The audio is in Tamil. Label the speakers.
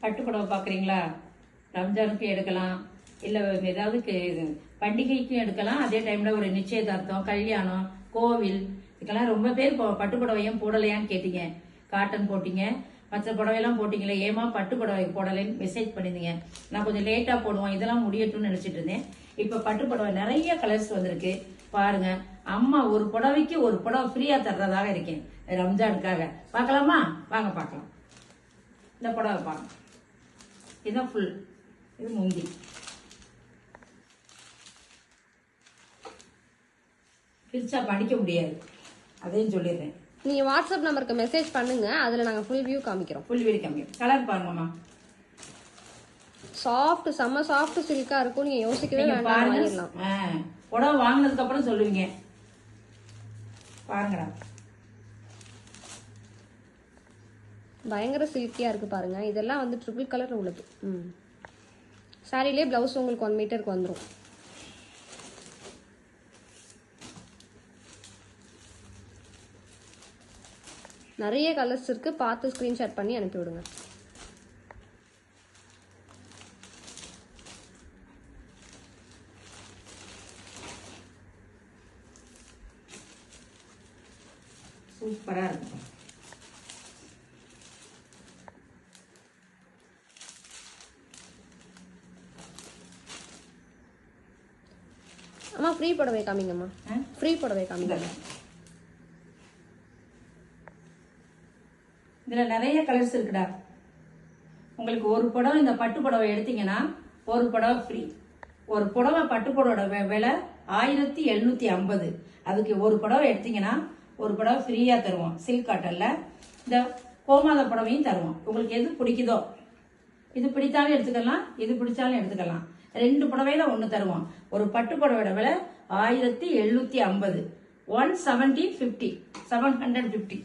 Speaker 1: பட்டு புடவை பார்க்குறீங்களா? ரம்ஜானுக்கு எடுக்கலாம், இல்லை ஏதாவது பண்டிகைக்கும் எடுக்கலாம். அதே டைமில் ஒரு நிச்சயதார்த்தம், கல்யாணம், கோவில், இதுக்கெல்லாம் ரொம்ப பேர் பட்டு புடவையும் போடலையான்னு கேட்டீங்க. காட்டன் போட்டீங்க, மற்ற புடவையெல்லாம் போட்டிங்களே, ஏமா பட்டு புடவை போடலைன்னு மெசேஜ் பண்ணியிருந்தீங்க. நான் கொஞ்சம் லேட்டாக போடுவோம், இதெல்லாம் முடியட்டும்னு நினச்சிட்டு இருந்தேன். இப்போ பட்டு புடவை நிறைய கலர்ஸ் வந்திருக்கு பாருங்க. அம்மா ஒரு புடவைக்கு ஒரு புடவை ஃப்ரீயாக தர்றதாக இருக்கேன் ரம்ஜானுக்காக. பார்க்கலாமா? வாங்க பார்க்கலாம். இந்த புடவை பாருங்க, இதுதான் ஃபுல், இது முந்தி. பிரிச்சா படிக்க முடியாது, அதையும் சொல்லிடுறேன்.
Speaker 2: நீங்க வாட்ஸ்அப் நம்பருக்கு மெசேஜ் பண்ணுங்க, அதுல நாங்க ஃபுல் வியூ காமிக்கிறோம்.
Speaker 1: ஃபுல் வியூ காமிக்கிறோம். கலர் பாருங்கம்மா,
Speaker 2: சாஃப்ட், செம்ம சாஃப்ட் சில்கா இருக்கும். நீங்க யோசிக்கவே வேண்டாம், வாங்கிடலாம்.
Speaker 1: புடவை வாங்கினதுக்கு அப்புறம் சொல்லுவீங்க. பாருங்கடா,
Speaker 2: பயங்கர சில்கியா இருக்கு பாருங்க. இதெல்லாம் வந்து ட்ரிபிள் கலர் உள்ளது. சாரிலே பிளவுஸ் உங்களுக்கு 1 மீட்டருக்கு வந்துடும். நிறைய கலர்ஸ் இருக்கு, பார்த்து ஸ்கிரீன்ஷாட் பண்ணி அனுப்பி விடுங்க.
Speaker 1: சூப்பரா இருக்கும்.
Speaker 2: அம்மா ஃப்ரீ புடவை காமிங்கம்மா, ஃப்ரீ புடவை காமிங்க.
Speaker 1: இதுல நிறைய கலர்ஸ் இருக்குடா. உங்களுக்கு ஒரு புடவை இந்த பட்டு புடவை எடுத்தீங்கன்னா ஒரு புடவை ஃப்ரீ. ஒரு புடவை பட்டு புடவை விலை 1750. அதுக்கு ஒரு புடவை எடுத்தீங்கன்னா ஒரு புடவை ஃப்ரீயா தருவோம். சில்க் காட்டன்ல இந்த கோமாத புடவையும் தருவோம். உங்களுக்கு எது பிடிக்குதோ, இது பிடித்தாலும் எடுத்துக்கலாம், இது பிடிச்சாலும் எடுத்துக்கலாம். 2 புடவையில 1 தருவோம். ஒரு பட்டு புடவையோட விலை 1750. 170, 50, 750.